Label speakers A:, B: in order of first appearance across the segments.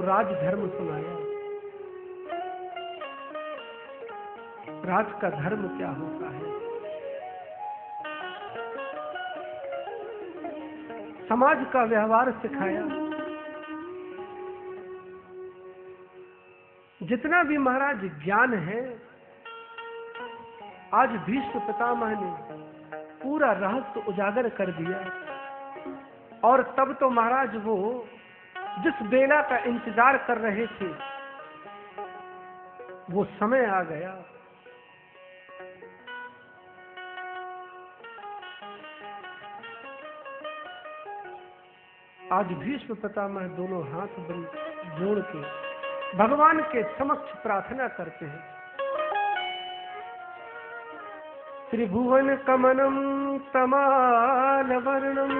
A: राजधर्म सुनाया। राज का धर्म क्या होता है, समाज का व्यवहार सिखाया। जितना भी महाराज ज्ञान है, आज भीष्म पितामह ने पूरा रहस्य उजागर कर दिया। और तब तो महाराज वो जिस बेला का इंतजार कर रहे थे, वो समय आ गया। आज भीष्म पितामह दोनों हाथ जोड़ के भगवान के समक्ष प्रार्थना करते हैं। त्रिभुवन कमनम तमाल वर्णम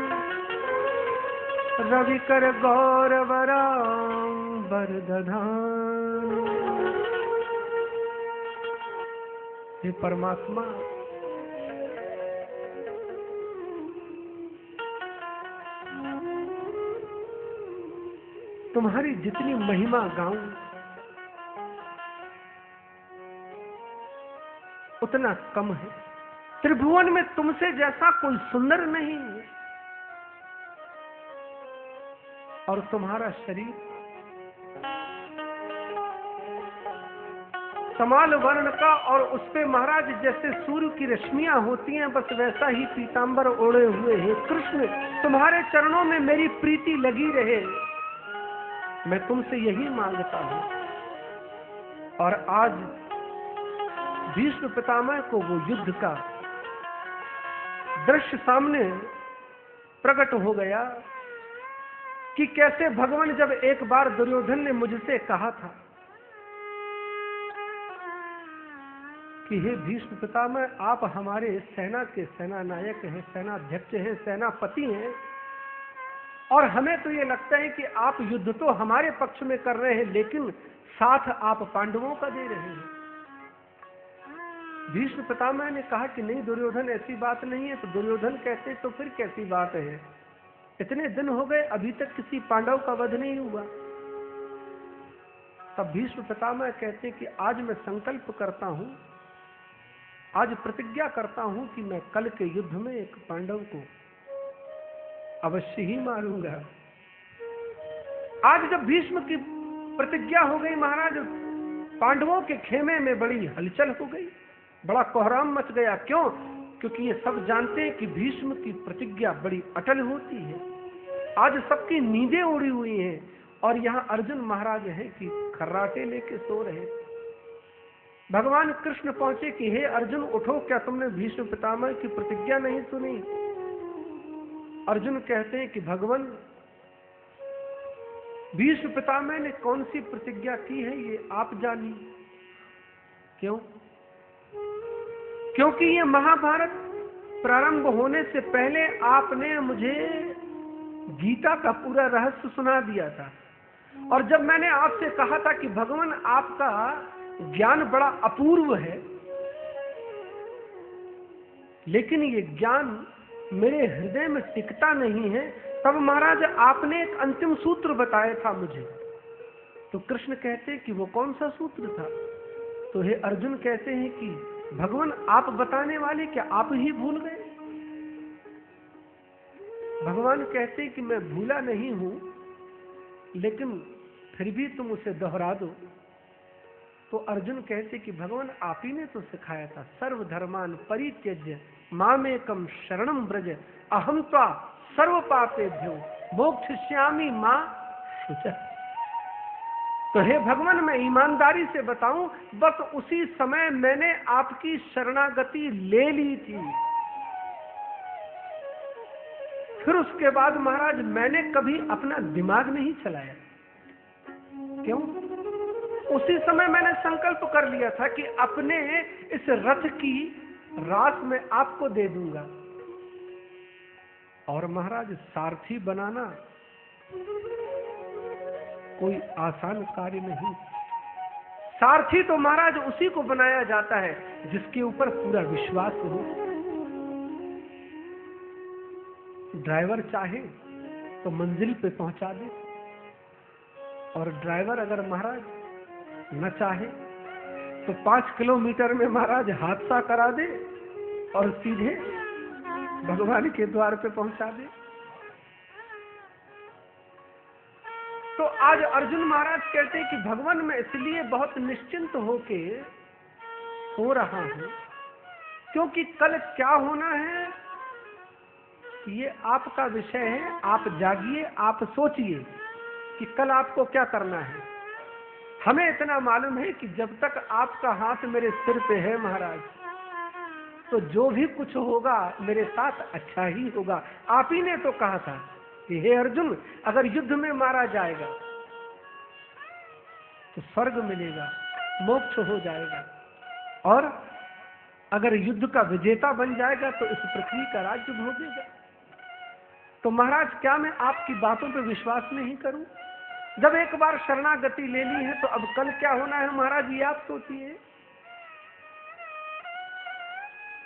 A: रविकर गौरवरांबर दधान। हे परमात्मा, तुम्हारी जितनी महिमा गाऊं उतना कम है। त्रिभुवन में तुमसे जैसा कोई सुंदर नहीं है, और तुम्हारा शरीर तमाल वर्ण का, और उस पे महाराज जैसे सूर्य की रश्मियां होती हैं, बस वैसा ही पीतांबर ओढ़े हुए हैं। कृष्ण, तुम्हारे चरणों में मेरी प्रीति लगी रहे, मैं तुमसे यही मांगता हूं। और आज भीष्म पितामह को वो युद्ध का दृश्य सामने प्रकट हो गया कि कैसे भगवान, जब एक बार दुर्योधन ने मुझसे कहा था कि हे भीष्म पितामह, आप हमारे सेना के सेना नायक हैं, सेनाध्यक्ष हैं, सेनापति हैं, और हमें तो ये लगता है कि आप युद्ध तो हमारे पक्ष में कर रहे हैं, लेकिन साथ आप पांडवों का दे रहे हैं। भीष्म पितामह ने कहा कि नहीं दुर्योधन, ऐसी बात नहीं है। तो दुर्योधन कहते तो फिर कैसी बात है, इतने दिन हो गए अभी तक किसी पांडव का वध नहीं हुआ। तब भीष्म पितामह कहते कि आज मैं संकल्प करता हूं, आज प्रतिज्ञा करता हूं कि मैं कल के युद्ध में एक पांडव को अवश्य ही मारूंगा। आज जब भीष्म की प्रतिज्ञा हो गई महाराज, पांडवों के खेमे में बड़ी हलचल हो गई, बड़ा कोहराम मच गया। क्यों? क्योंकि ये सब जानते हैं कि भीष्म की प्रतिज्ञा बड़ी अटल होती है। आज सबकी नींदें उड़ी हुई हैं, और यहाँ अर्जुन महाराज हैं कि खर्राटे लेके सो रहे। भगवान कृष्ण पहुंचे कि हे अर्जुन उठो, क्या तुमने भीष्म पितामह की प्रतिज्ञा नहीं सुनी? अर्जुन कहते हैं कि भगवान, भीष्म पितामह ने कौन सी प्रतिज्ञा की है ये आप जानिए। क्यों? क्योंकि ये महाभारत प्रारंभ होने से पहले आपने मुझे गीता का पूरा रहस्य सुना दिया था। और जब मैंने आपसे कहा था कि भगवान आपका ज्ञान बड़ा अपूर्व है, लेकिन ये ज्ञान मेरे हृदय में टिकता नहीं है, तब महाराज आपने एक अंतिम सूत्र बताया था मुझे। तो कृष्ण कहते हैं कि वो कौन सा सूत्र था? तो हे अर्जुन कहते हैं कि भगवान आप बताने वाले, क्या आप ही भूल गए? भगवान कहते हैं कि मैं भूला नहीं हूं, लेकिन फिर भी तुम उसे दोहरा दो। तो अर्जुन कहते कि भगवान आप ही ने तो सिखाया था, सर्वधर्मान परित्यज्य मामेकम शरणम ब्रज अहम त्वा सर्व पापेभ्यो मोक्षयिष्यामि मा शुचः। तो हे भगवान, मैं ईमानदारी से बताऊं, बस उसी समय मैंने आपकी शरणागति ले ली थी। फिर उसके बाद महाराज मैंने कभी अपना दिमाग नहीं चलाया। क्यों? उसी समय मैंने संकल्प कर लिया था कि अपने इस रथ की रास में आपको दे दूंगा। और महाराज सारथी बनाना कोई आसान कार्य नहीं। सारथी तो महाराज उसी को बनाया जाता है जिसके ऊपर पूरा विश्वास हो। ड्राइवर चाहे तो मंजिल पे पहुंचा दे, और ड्राइवर अगर महाराज न चाहे तो 5 किलोमीटर में महाराज हादसा करा दे और सीधे भगवान के द्वार पे पहुंचा दे। तो आज अर्जुन महाराज कहते हैं कि भगवान मैं इसलिए बहुत निश्चिंत होके सो रहा हूं क्योंकि कल क्या होना है ये आपका विषय है। आप जागिए, आप सोचिए कि कल आपको क्या करना है। हमें इतना मालूम है कि जब तक आपका हाथ मेरे सिर पे है महाराज, तो जो भी कुछ होगा मेरे साथ अच्छा ही होगा। आप ही ने तो कहा था कि हे अर्जुन, अगर युद्ध में मारा जाएगा तो स्वर्ग मिलेगा, मोक्ष हो जाएगा, और अगर युद्ध का विजेता बन जाएगा तो इस पृथ्वी का राज्य भोगेगा। तो महाराज क्या मैं आपकी बातों पर विश्वास नहीं करूं? जब एक बार शरणागति ले ली है तो अब कल क्या होना है महाराज ये आप सोचिए।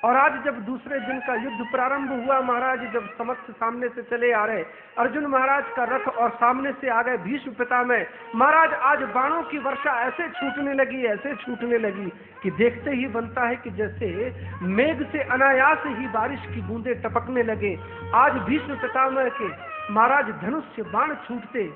A: और आज जब दूसरे दिन का युद्ध प्रारंभ हुआ महाराज, जब समक्ष सामने से चले आ रहे अर्जुन महाराज का रथ और सामने से आ गए भीष्म पितामह महाराज, आज बाणों की वर्षा ऐसे छूटने लगी, ऐसे छूटने लगी कि देखते ही बनता है कि जैसे मेघ से अनायास ही बारिश की बूंदे टपकने लगे। आज भीष्म पितामह के महाराज धनुष से बाण छूटते,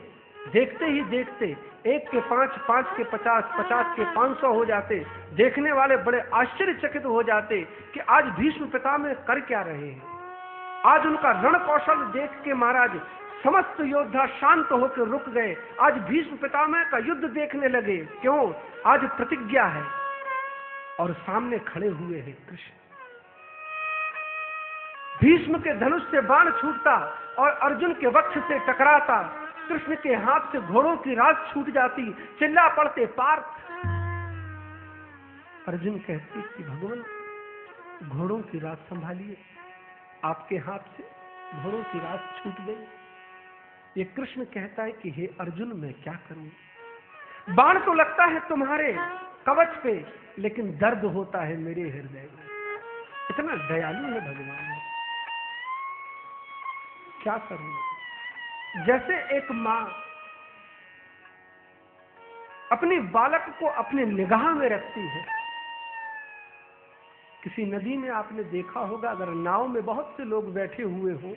A: देखते ही देखते 1 के 5, 5 के 50, 50 के 500 हो जाते। देखने वाले बड़े आश्चर्यचकित हो जाते कि आज भीष्म पितामह कर क्या रहे हैं। आज उनका रण कौशल देख के महाराज समस्त योद्धा शांत होकर रुक गए। आज भीष्म पितामह का युद्ध देखने लगे। क्यों? आज प्रतिज्ञा है और सामने खड़े हुए हैं कृष्ण। भीष्म के धनुष से बाण छूटता और अर्जुन के वक्ष से टकराता, कृष्ण के हाथ से घोड़ों की रात छूट जाती, चिल्ला पड़ते पार्थ। अर्जुन कहते कि भगवान घोड़ों की रात संभालिए, आपके हाथ से घोड़ों की रात छूट गई। ये कृष्ण कहता है कि हे अर्जुन मैं क्या करूं? बाण तो लगता है तुम्हारे कवच पे, लेकिन दर्द होता है मेरे हृदय में। इतना दयालु है भगवान, क्या करूं? जैसे एक मां अपने बालक को अपने निगाह में रखती है। किसी नदी में आपने देखा होगा, अगर नाव में बहुत से लोग बैठे हुए हो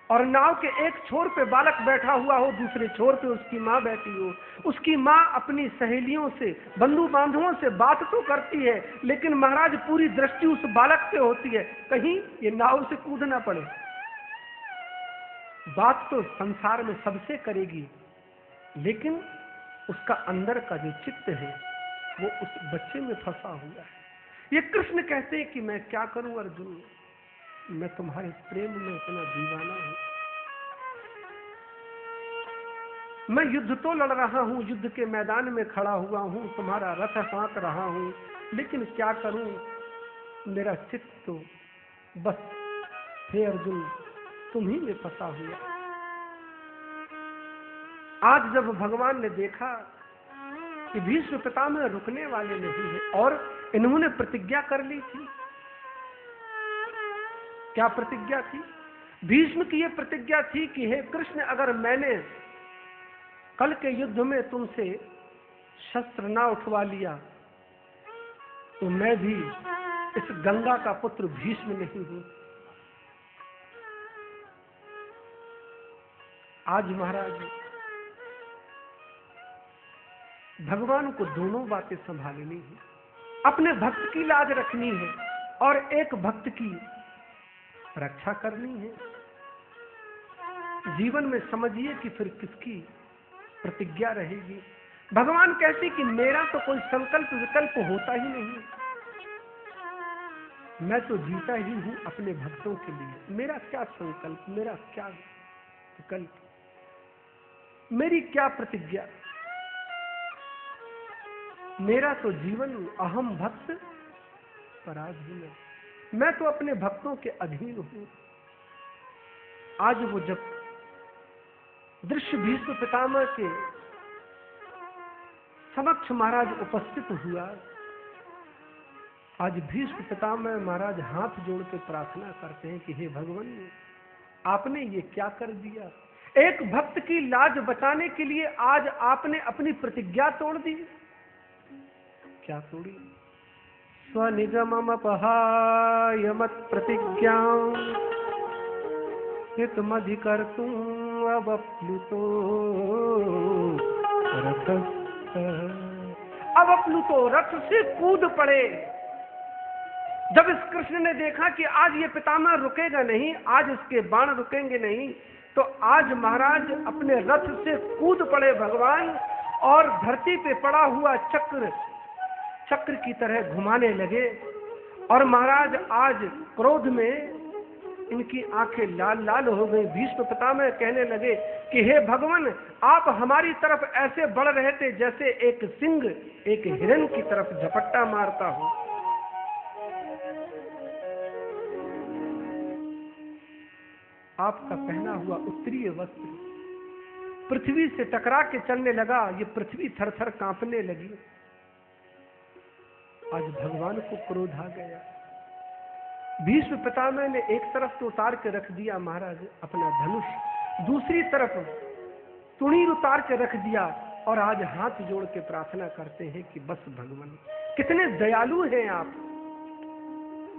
A: और नाव के एक छोर पे बालक बैठा हुआ हो, दूसरे छोर पे उसकी मां बैठी हो, उसकी मां अपनी सहेलियों से, बंधु बांधवों से बात तो करती है, लेकिन महाराज पूरी दृष्टि उस बालक पे होती है, कहीं ये नाव से कूद ना पड़े। बात तो संसार में सबसे करेगी, लेकिन उसका अंदर का जो चित्त है वो उस बच्चे में फंसा हुआ है। ये कृष्ण कहते हैं कि मैं क्या करूं अर्जुन, मैं तुम्हारे प्रेम में इतना दीवाना हूं। मैं युद्ध तो लड़ रहा हूं, युद्ध के मैदान में खड़ा हुआ हूं, तुम्हारा रथ हाँक रहा हूं, लेकिन क्या करूं, मेरा चित्त तो बस हे अर्जुन तुम ही में फंसा हुआ। आज जब भगवान ने देखा कि भीष्म पितामह रुकने वाले नहीं है और इन्होंने प्रतिज्ञा कर ली थी, क्या प्रतिज्ञा थी? भीष्म की यह प्रतिज्ञा थी कि हे कृष्ण, अगर मैंने कल के युद्ध में तुमसे शस्त्र ना उठवा लिया तो मैं भी इस गंगा का पुत्र भीष्म नहीं हूं। आज महाराज भगवान को दोनों बातें संभालनी है, अपने भक्त की लाज रखनी है और एक भक्त की रक्षा करनी है। जीवन में समझिए कि फिर किसकी प्रतिज्ञा रहेगी। भगवान कहते कि मेरा तो कोई संकल्प विकल्प होता ही नहीं, मैं तो जीता ही हूं अपने भक्तों के लिए। मेरा क्या संकल्प, मेरा क्या विकल्प, मेरी क्या प्रतिज्ञा? मेरा तो जीवन अहम भक्त पराधीन, मैं तो अपने भक्तों के अधीन हूं। आज वो जब दृश्य भीष्म पितामह के समक्ष महाराज उपस्थित हुआ, आज भीष्म पितामह महाराज हाथ जोड़ के प्रार्थना करते हैं कि हे भगवान, आपने ये क्या कर दिया? एक भक्त की लाज बचाने के लिए आज आपने अपनी प्रतिज्ञा तोड़ दी। क्या तोड़ी? स्वनिगमम अपहाय मत प्रतिज्ञां हितमधिकर्तुं अवप्लुतो रथस्थ। अवप्लुतो, रथ से कूद पड़े। जब इस कृष्ण ने देखा कि आज ये पितामह रुकेगा नहीं, आज इसके बाण रुकेंगे नहीं, तो आज महाराज अपने रथ से कूद पड़े भगवान, और धरती पे पड़ा हुआ चक्र की तरह घुमाने लगे। और महाराज आज क्रोध में इनकी आंखें लाल लाल हो गई। भीष्म पितामह कहने लगे कि हे भगवान, आप हमारी तरफ ऐसे बढ़ रहे थे जैसे एक सिंह एक हिरण की तरफ झपट्टा मारता हो। आपका पहना हुआ उत्तरीय वस्त्र पृथ्वी से टकरा के चलने लगा, ये पृथ्वी थर थर कांपने लगी। आज भगवान को क्रोध आ गया। भीष्म पितामह ने एक तरफ तो उतार के रख दिया महाराज अपना धनुष, दूसरी तरफ तुणीर उतार के रख दिया, और आज हाथ जोड़ के प्रार्थना करते हैं कि बस भगवान, कितने दयालु हैं आप,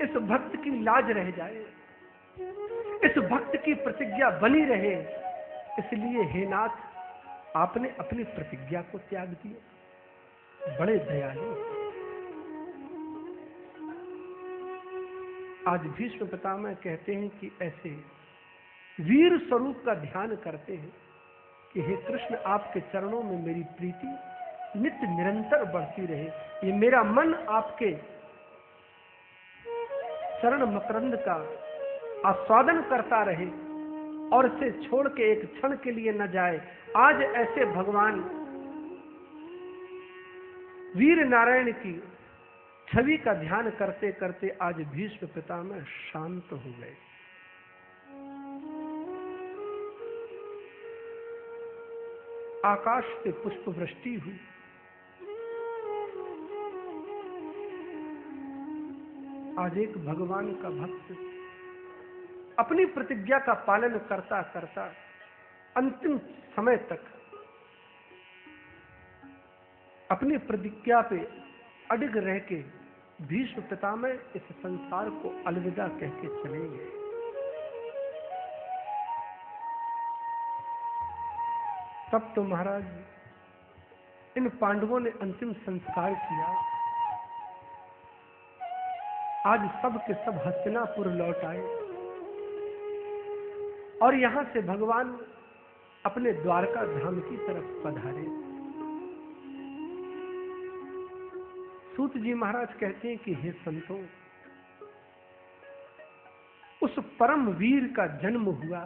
A: इस भक्त की लाज रह जाए, इस भक्त की प्रतिज्ञा बनी रहे। इसलिए हे नाथ, आपने अपनी प्रतिज्ञा को त्याग दिया। बड़े दयालु। आज भीष्म पितामह कहते हैं कि ऐसे वीर स्वरूप का ध्यान करते हैं कि हे कृष्ण, आपके चरणों में मेरी प्रीति नित्य निरंतर बढ़ती रहे, ये मेरा मन आपके चरण मकरंद का आस्वादन करता रहे और इसे छोड़ के एक क्षण के लिए न जाए। आज ऐसे भगवान वीर नारायण की छवि का ध्यान करते करते आज भीष्म पितामह शांत हो गए। आकाश से पुष्प वृष्टि हुई। आज एक भगवान का भक्त अपनी प्रतिज्ञा का पालन करता करता अंतिम समय तक अपनी प्रतिज्ञा पे अडिग रह के भीष्म पितामह इस संसार को अलविदा कह के चले गए। तब तो महाराज इन पांडवों ने अंतिम संस्कार किया। आज सब के सब हस्तिनापुर लौट आए और यहां से भगवान अपने द्वारका धाम की तरफ पधारे। सूत जी महाराज कहते हैं कि हे संतों, उस परम वीर का जन्म हुआ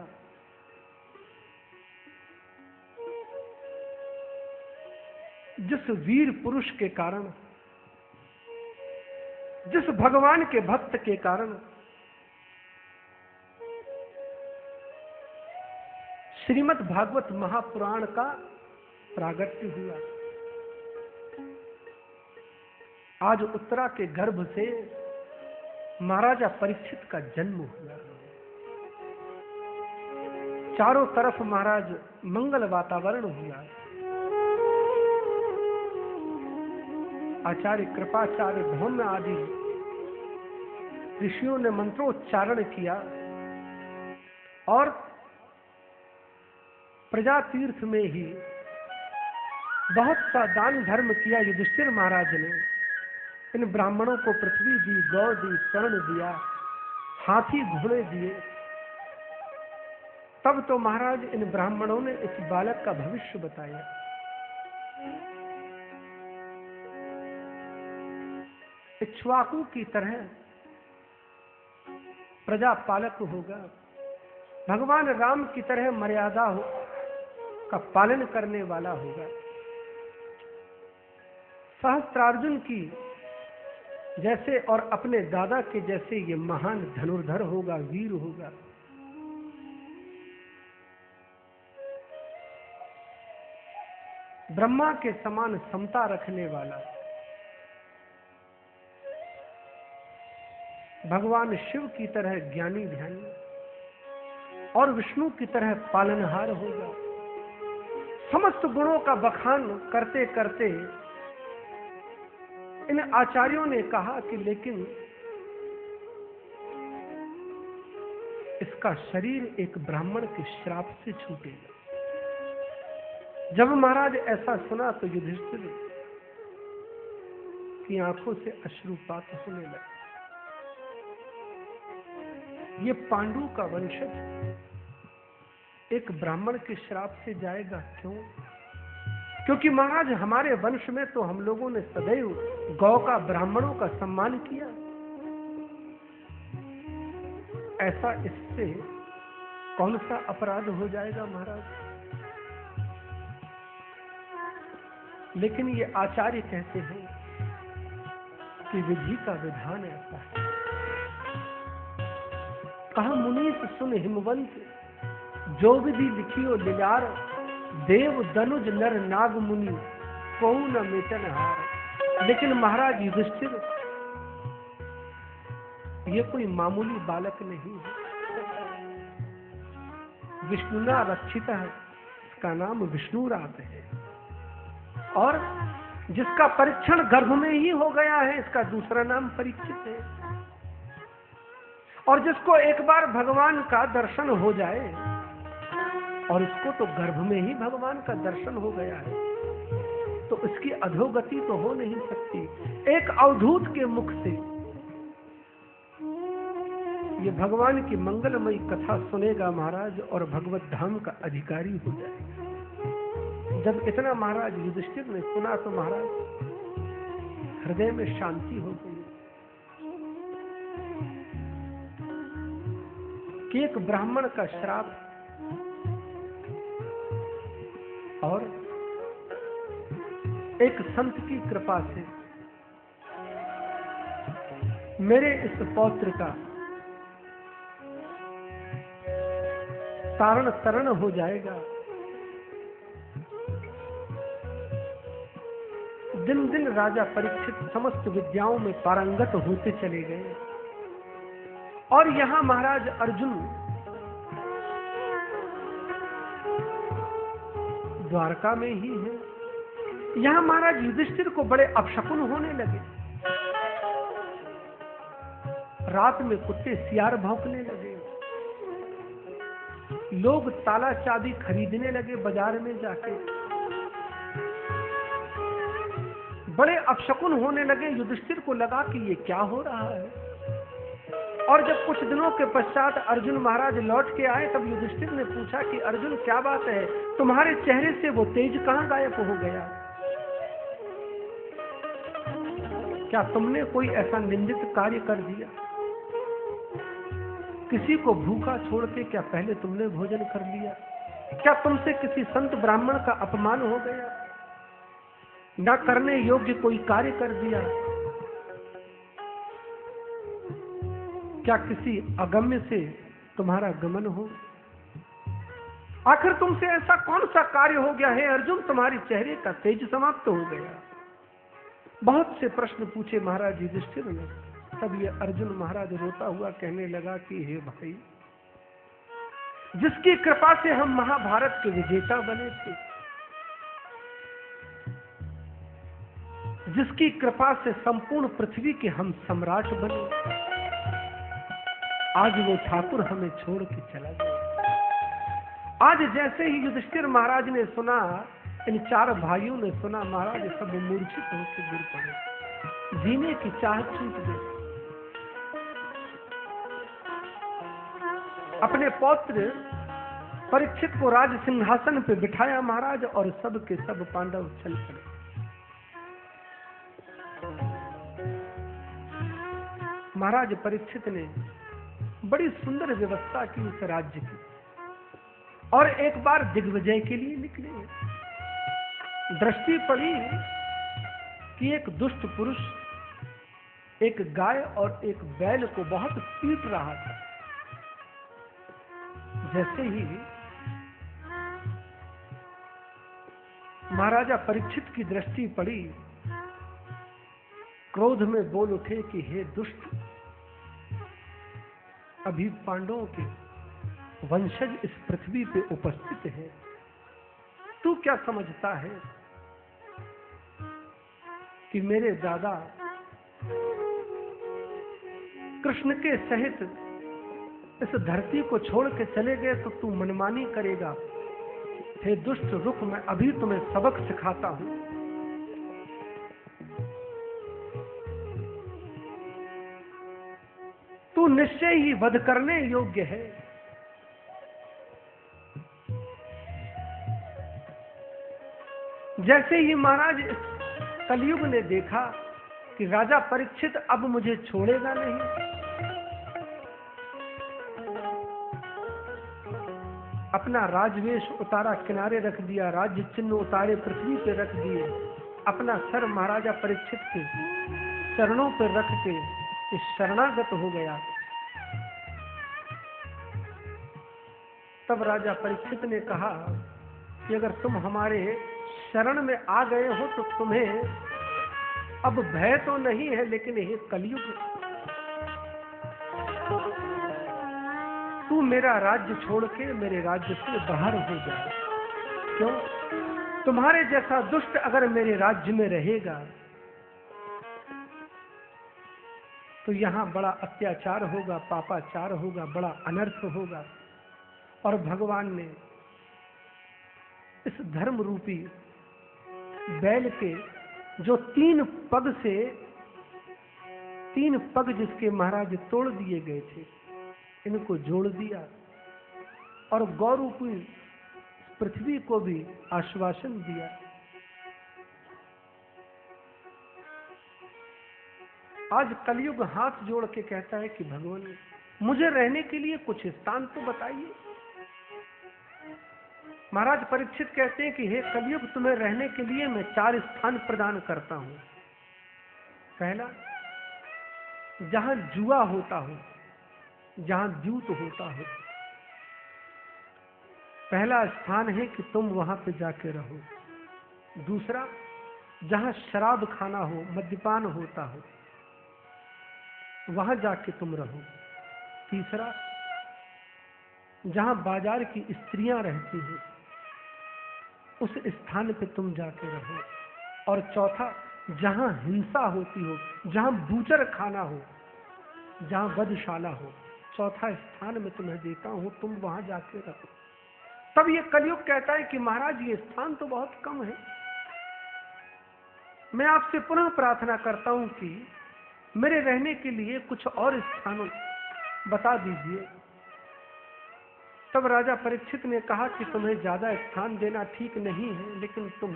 A: जिस वीर पुरुष के कारण, जिस भगवान के भक्त के कारण श्रीमद् भागवत महापुराण का प्रागट्य हुआ। आज उत्तरा के गर्भ से महाराजा परीक्षित का जन्म हुआ। चारों तरफ महाराज मंगल वातावरण हुआ। आचार्य कृपाचार्य धौम्य आदि ऋषियों ने मंत्रोच्चारण किया और प्रजा तीर्थ में ही बहुत सा दान धर्म किया। युधिष्ठिर महाराज ने इन ब्राह्मणों को पृथ्वी दी, गौ दी, स्वर्ण दिया, हाथी घोड़े दिए। तब तो महाराज इन ब्राह्मणों ने इस बालक का भविष्य बताया। इक्ष्वाकु की तरह प्रजा पालक होगा, भगवान राम की तरह मर्यादा का पालन करने वाला होगा, सहस्त्रार्जुन की जैसे और अपने दादा के जैसे ये महान धनुर्धर होगा, वीर होगा। ब्रह्मा के समान समता रखने वाला, भगवान शिव की तरह ज्ञानी ध्यानी, और विष्णु की तरह पालनहार हो जाओ। समस्त गुणों का बखान करते करते इन आचार्यों ने कहा कि लेकिन इसका शरीर एक ब्राह्मण के श्राप से छूटेगा। जब महाराज ऐसा सुना तो युधिष्ठिर की आंखों से अश्रुपात होने लगे। ये पांडु का वंशज एक ब्राह्मण के श्राप से जाएगा क्यों? क्योंकि महाराज हमारे वंश में तो हम लोगों ने सदैव गौ का, ब्राह्मणों का सम्मान किया। ऐसा इससे कौन सा अपराध हो जाएगा महाराज? लेकिन ये आचार्य कहते हैं कि विधि का विधान ऐसा है। कहा मुनीस सुन हिमवंत, जो विधि लिखियो लीलार, देव दनुज नर नाग मुनि को न मेटन हार। लेकिन महाराज युधिष्ठिर ये कोई मामूली बालक नहीं है। विष्णुना रक्षित है, इसका नाम विष्णुरात है। और जिसका परीक्षण गर्भ में ही हो गया है, इसका दूसरा नाम परीक्षित है। और जिसको एक बार भगवान का दर्शन हो जाए, और इसको तो गर्भ में ही भगवान का दर्शन हो गया है, तो इसकी अधोगति तो हो नहीं सकती। एक अवधूत के मुख से ये भगवान की मंगलमयी कथा सुनेगा महाराज, और भगवत धाम का अधिकारी हो जाएगा। जब इतना महाराज युधिष्ठिर ने सुना तो महाराज हृदय में शांति हो गई कि एक ब्राह्मण का श्राप और एक संत की कृपा से मेरे इस पौत्र का तारण तरण हो जाएगा। दिन दिन राजा परीक्षित समस्त विद्याओं में पारंगत होते चले गए। और यहां महाराज अर्जुन द्वारका में ही है। यहां महाराज युधिष्ठिर को बड़े अपशकुन होने लगे। रात में कुत्ते सियार भौंकने लगे, लोग ताला चाबी खरीदने लगे बाजार में जाके। बड़े अपशकुन होने लगे। युधिष्ठिर को लगा कि ये क्या हो रहा है। और जब कुछ दिनों के पश्चात अर्जुन महाराज लौट के आए, तब युधिष्ठिर ने पूछा कि अर्जुन क्या बात है, तुम्हारे चेहरे से वो तेज कहां गायब हो गया? क्या तुमने कोई ऐसा निंदित कार्य कर दिया? किसी को भूखा छोड़ के क्या पहले तुमने भोजन कर लिया? क्या तुमसे किसी संत ब्राह्मण का अपमान हो गया? न करने योग्य कोई कार्य कर दिया? क्या किसी अगम्य से तुम्हारा गमन हो? आखिर तुमसे ऐसा कौन सा कार्य हो गया है अर्जुन, तुम्हारे चेहरे का तेज समाप्त हो गया? बहुत से प्रश्न पूछे महाराज युधिष्ठिर ने। तब ये अर्जुन महाराज रोता हुआ कहने लगा कि हे भाई, जिसकी कृपा से हम महाभारत के विजेता बने थे, जिसकी कृपा से संपूर्ण पृथ्वी के हम सम्राट बने, आज वो ठाकुर हमें छोड़ के चला गया। आज जैसे ही युधिष्ठिर महाराज ने सुना, इन चार भाइयों ने सुना, महाराज सब मूर्छित होकर गिर पड़े, जीने की चाह छूट गई। अपने पौत्र परीक्षित को राज सिंहासन पे बिठाया महाराज, और सब के सब पांडव चल पड़े। महाराज परीक्षित ने बड़ी सुंदर व्यवस्था की उस राज्य की, और एक बार दिग्विजय के लिए निकले। दृष्टि पड़ी कि एक दुष्ट पुरुष एक गाय और एक बैल को बहुत पीट रहा था। जैसे ही महाराजा परीक्षित की दृष्टि पड़ी, क्रोध में बोल उठे कि हे दुष्ट, अभी पांडवों के वंशज इस पृथ्वी पे उपस्थित है। तू क्या समझता है कि मेरे दादा कृष्ण के सहित इस धरती को छोड़ के चले गए तो तू मनमानी करेगा? हे दुष्ट, रुक, मैं अभी तुम्हें सबक सिखाता हूं। तू निश्चय ही वध करने योग्य है। जैसे ही महाराज कलयुग ने देखा कि राजा परीक्षित अब मुझे छोड़ेगा नहीं, अपना राजवेश उतारा, किनारे रख दिया, राज्य चिन्ह उतारे, पृथ्वी पे रख दिए, अपना सर महाराजा परीक्षित के चरणों पर रख के शरणागत हो गया। तब राजा परीक्षित ने कहा कि अगर तुम हमारे शरण में आ गए हो तो तुम्हें अब भय तो नहीं है, लेकिन हे कलयुग, तू मेरा राज्य छोड़ के मेरे राज्य से बाहर हो जा। क्यों? तुम्हारे जैसा दुष्ट अगर मेरे राज्य में रहेगा तो यहां बड़ा अत्याचार होगा, पापाचार होगा, बड़ा अनर्थ होगा। और भगवान ने इस धर्म रूपी बैल के जो 3 पग जिसके महाराज तोड़ दिए गए थे, इनको जोड़ दिया और गौ रूपी पृथ्वी को भी आश्वासन दिया। आज कलयुग हाथ जोड़ के कहता है कि भगवान, मुझे रहने के लिए कुछ स्थान तो बताइए। महाराज परीक्षित कहते हैं कि हे कलयुग, तुम्हें रहने के लिए मैं 4 स्थान प्रदान करता हूं। पहला, जहां जुआ होता हो, जहां द्यूत होता हो, पहला स्थान है कि तुम वहां पे जाके रहो। दूसरा, जहां शराब खाना हो, मद्यपान होता हो, वहां जाके तुम रहो। तीसरा, जहां बाजार की स्त्रियां रहती हैं, उस स्थान पे तुम जाके रहो। और चौथा, जहां हिंसा होती हो, जहां बूचर खाना हो, जहां वधशाला हो, चौथा स्थान में तुम्हें देता हूं, तुम वहां जाके रहो। तब ये कलयुग कहता है कि महाराज, ये स्थान तो बहुत कम है, मैं आपसे पुनः प्रार्थना करता हूं कि मेरे रहने के लिए कुछ और स्थान बता दीजिए। तब राजा परीक्षित ने कहा कि तुम्हें ज्यादा स्थान देना ठीक नहीं है, लेकिन तुम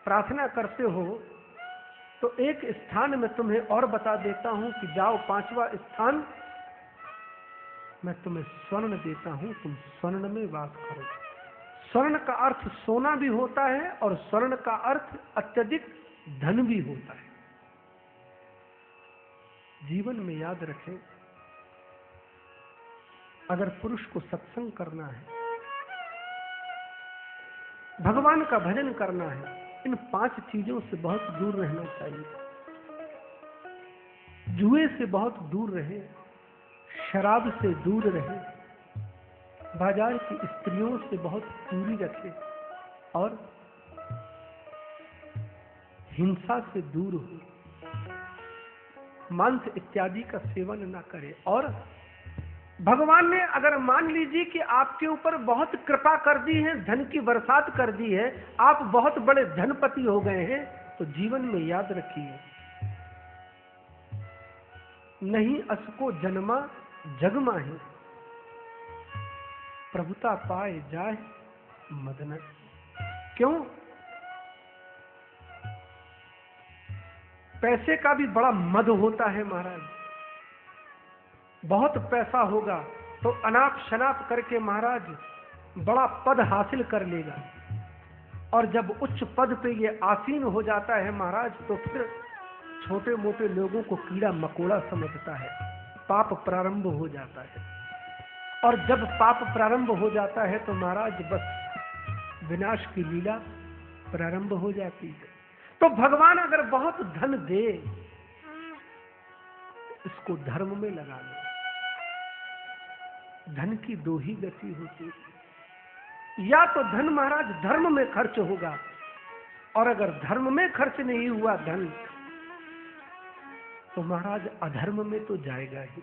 A: प्रार्थना करते हो तो एक स्थान में तुम्हें और बता देता हूं कि जाओ, 5वां स्थान मैं तुम्हें स्वर्ण देता हूं, तुम स्वर्ण में वास करो। स्वर्ण का अर्थ सोना भी होता है और स्वर्ण का अर्थ अत्यधिक धन भी होता है। जीवन में याद रखें, अगर पुरुष को सत्संग करना है, भगवान का भजन करना है, इन 5 चीजों से बहुत दूर रहना चाहिए। जुए से बहुत दूर रहे, शराब से दूर रहे, बाजार की स्त्रियों से बहुत दूरी रखे और हिंसा से दूर हो, मांस इत्यादि का सेवन न करे। और भगवान ने अगर मान लीजिए कि आपके ऊपर बहुत कृपा कर दी है, धन की बरसात कर दी है, आप बहुत बड़े धनपति हो गए हैं, तो जीवन में याद रखिए, नहीं असको जन्मा जग माहि, प्रभुता पाए जाए मदन। क्यों? पैसे का भी बड़ा मद होता है महाराज। बहुत पैसा होगा तो अनाप शनाप करके महाराज बड़ा पद हासिल कर लेगा, और जब उच्च पद पे ये आसीन हो जाता है महाराज, तो फिर छोटे मोटे लोगों को कीड़ा मकोड़ा समझता है, पाप प्रारंभ हो जाता है। और जब पाप प्रारंभ हो जाता है तो महाराज बस विनाश की लीला प्रारंभ हो जाती है। तो भगवान अगर बहुत धन दे, इसको धर्म में लगा लो। धन की दो ही गति होती है, या तो धन महाराज धर्म में खर्च होगा, और अगर धर्म में खर्च नहीं हुआ धन तो महाराज अधर्म में तो जाएगा ही।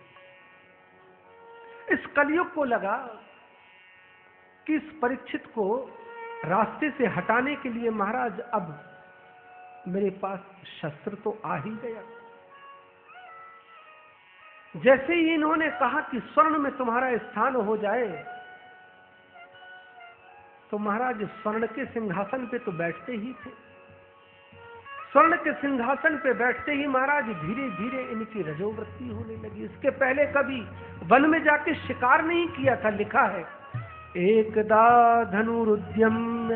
A: इस कलयुग को लगा कि इस परीक्षित को रास्ते से हटाने के लिए महाराज अब मेरे पास शस्त्र तो आ ही गया। जैसे ही इन्होंने कहा कि स्वर्ण में तुम्हारा स्थान हो जाए, तो महाराज स्वर्ण के सिंहासन पे तो बैठते ही थे। स्वर्ण के सिंहासन पे बैठते ही महाराज धीरे धीरे इनकी रजोवृत्ति होने लगी। इसके पहले कभी वन में जाके शिकार नहीं किया था। लिखा है, एकदा धनुरुद्यम्य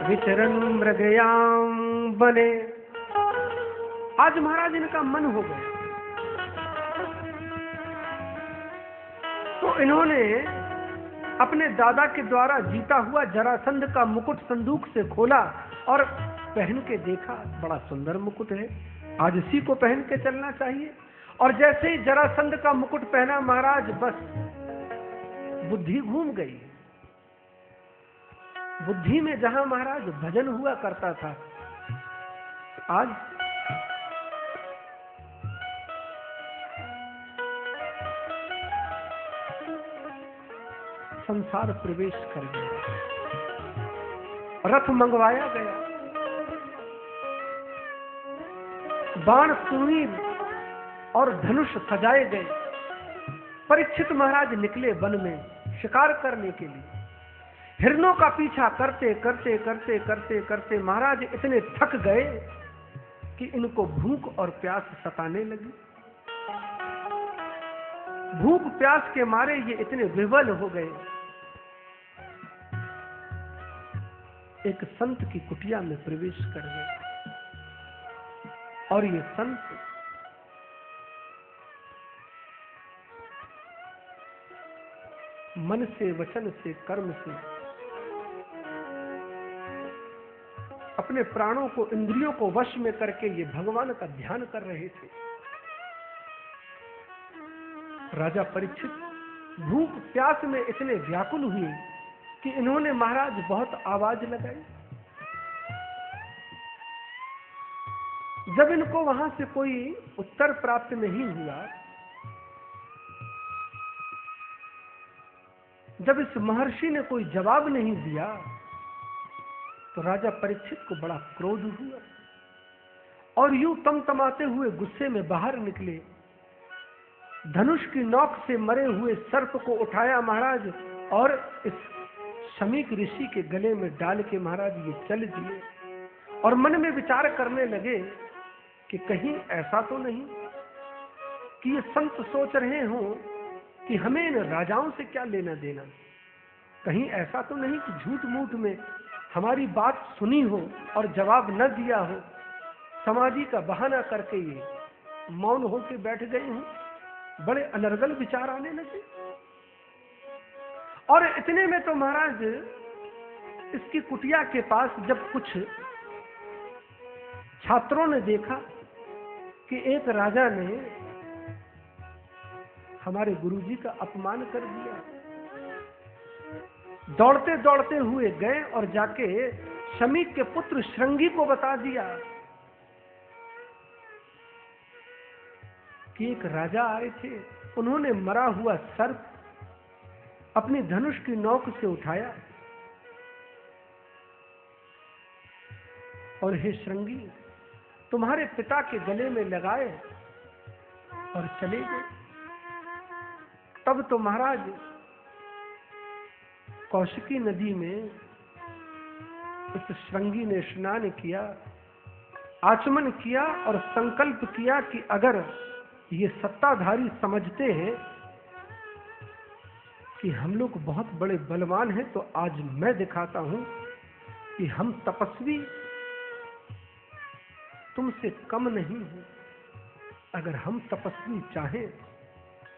A: विचरन् मृगयाम बने। आज महाराज इनका मन हो गया, तो इन्होंने अपने दादा के द्वारा जीता हुआ जरासंध का मुकुट संदूक से खोला और पहन के देखा। बड़ा सुंदर मुकुट है, आज इसी को पहन के चलना चाहिए। और जैसे ही जरासंध का मुकुट पहना महाराज, बस बुद्धि घूम गई। बुद्धि में जहां महाराज भजन हुआ करता था, आज संसार प्रवेश कर गया। रथ मंगवाया गया, बाण सुनील और धनुष सजाए गए। परीक्षित महाराज निकले वन में शिकार करने के लिए। हिरणों का पीछा करते करते करते करते करते महाराज इतने थक गए कि इनको भूख और प्यास सताने लगी। भूख प्यास के मारे ये इतने विवल हो गए। एक संत की कुटिया में प्रवेश कर गए, और ये संत मन से, वचन से, कर्म से अपने प्राणों को, इंद्रियों को वश में करके ये भगवान का ध्यान कर रहे थे। राजा परीक्षित भूख प्यास में इतने व्याकुल हुए कि इन्होंने महाराज बहुत आवाज लगाई। जब इनको वहां से कोई उत्तर प्राप्त नहीं हुआ, जब इस महर्षि ने कोई जवाब नहीं दिया, तो राजा परीक्षित को बड़ा क्रोध हुआ और यूं तमतमाते हुए गुस्से में बाहर निकले। धनुष की नोक से मरे हुए सर्प को उठाया महाराज और इस शमीक ऋषि के गले में डाल के महाराज ये चल दिए। और मन में विचार करने लगे कि कहीं ऐसा तो नहीं कि ये संत सोच रहे हों कि हमें इन राजाओं से क्या लेना देना। कहीं ऐसा तो नहीं कि झूठ मूठ में हमारी बात सुनी हो और जवाब न दिया हो, समाधि का बहाना करके ये मौन होकर बैठ गए हूं। बड़े अनर्गल विचार आने लगे। और इतने में तो महाराज इसकी कुटिया के पास जब कुछ छात्रों ने देखा कि एक राजा ने हमारे गुरुजी का अपमान कर दिया, दौड़ते दौड़ते हुए गए और जाके शमीक के पुत्र श्रृंगी को बता दिया कि एक राजा आए थे, उन्होंने मरा हुआ सर्प अपनी धनुष की नोक से उठाया और हे श्रृंगी तुम्हारे पिता के गले में लगाए और चले गए। तब तो महाराज कौशिकी नदी में इस श्रृंगी ने स्नान किया, आचमन किया और संकल्प किया कि अगर ये सत्ताधारी समझते हैं कि हम लोग बहुत बड़े बलवान हैं, तो आज मैं दिखाता हूं कि हम तपस्वी तुमसे कम नहीं है। अगर हम तपस्वी चाहें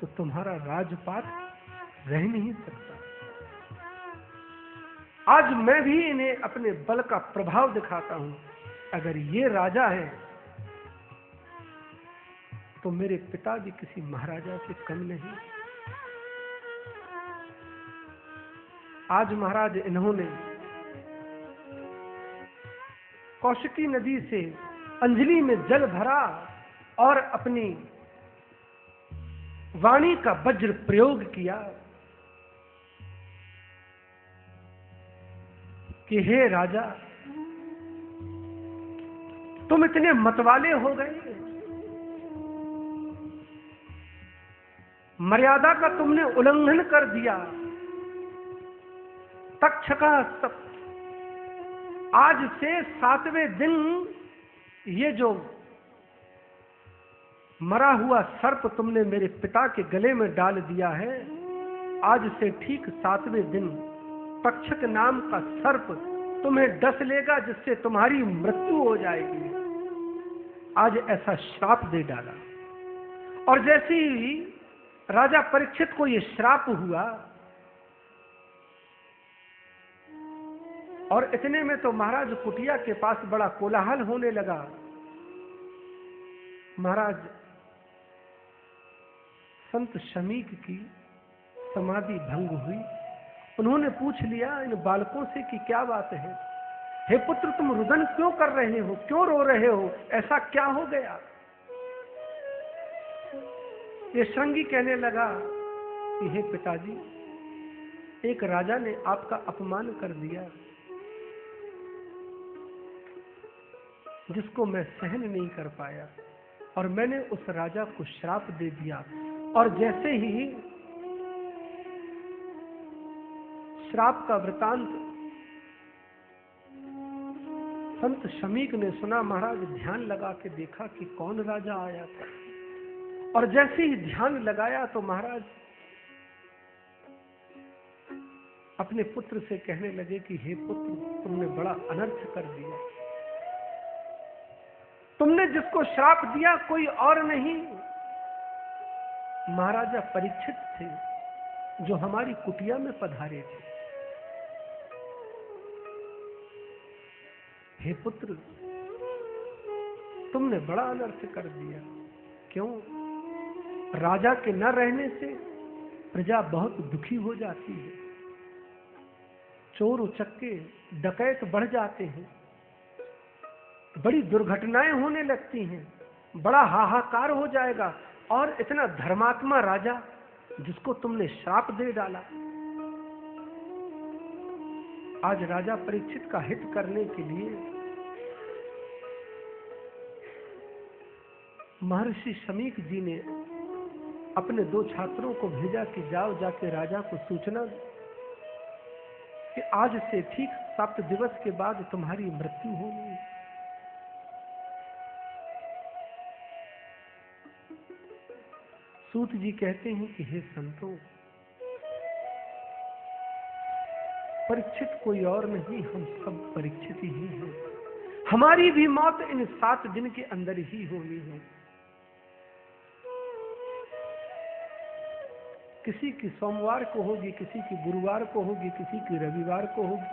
A: तो तुम्हारा राजपाट रह नहीं सकता। आज मैं भी इन्हें अपने बल का प्रभाव दिखाता हूं। अगर ये राजा है तो मेरे पिता भी किसी महाराजा से कम नहीं। आज महाराज इन्होंने कौशिकी नदी से अंजलि में जल भरा और अपनी वाणी का वज्र प्रयोग किया कि हे राजा, तुम इतने मतवाले हो गए, मर्यादा का तुमने उल्लंघन कर दिया। तक्षका सब आज से 7वें दिन ये जो मरा हुआ सर्प तुमने मेरे पिता के गले में डाल दिया है, आज से ठीक 7वें दिन तक्षक नाम का सर्प तुम्हें डस लेगा, जिससे तुम्हारी मृत्यु हो जाएगी। आज ऐसा श्राप दे डाला। और जैसे ही राजा परीक्षित को यह श्राप हुआ, और इतने में तो महाराज कुटिया के पास बड़ा कोलाहल होने लगा। महाराज संत शमीक की समाधि भंग हुई। उन्होंने पूछ लिया इन बालकों से कि क्या बात है, हे पुत्र तुम रुदन क्यों कर रहे हो, क्यों रो रहे हो, ऐसा क्या हो गया? ये श्रृंगी कहने लगा कि हे पिताजी, एक राजा ने आपका अपमान कर दिया, जिसको मैं सहन नहीं कर पाया, और मैंने उस राजा को श्राप दे दिया। और जैसे ही श्राप का वृतांत संत शमीक ने सुना, महाराज ध्यान लगा के देखा कि कौन राजा आया था। और जैसे ही ध्यान लगाया तो महाराज अपने पुत्र से कहने लगे कि हे पुत्र, तुमने बड़ा अनर्थ कर दिया। तुमने जिसको श्राप दिया कोई और नहीं, महाराजा परीक्षित थे, जो हमारी कुटिया में पधारे थे। हे पुत्र, तुमने बड़ा अनर्थ कर दिया। क्यों? राजा के न रहने से प्रजा बहुत दुखी हो जाती है, चोर उचक्के डकैत बढ़ जाते हैं, बड़ी दुर्घटनाएं होने लगती हैं, बड़ा हाहाकार हो जाएगा। और इतना धर्मात्मा राजा जिसको तुमने श्राप दे डाला। आज राजा परीक्षित का हित करने के लिए महर्षि शमीक जी ने अपने 2 छात्रों को भेजा कि जाओ जाके राजा को सूचना कि आज से ठीक 7 दिवस के बाद तुम्हारी मृत्यु होनी है। सूत जी कहते हैं कि हे संतों, परीक्षित कोई और नहीं, हम सब परीक्षित ही हैं। हमारी भी मौत इन 7 दिन के अंदर ही होनी है। किसी की सोमवार को होगी, किसी की गुरुवार को होगी, किसी की रविवार को होगी।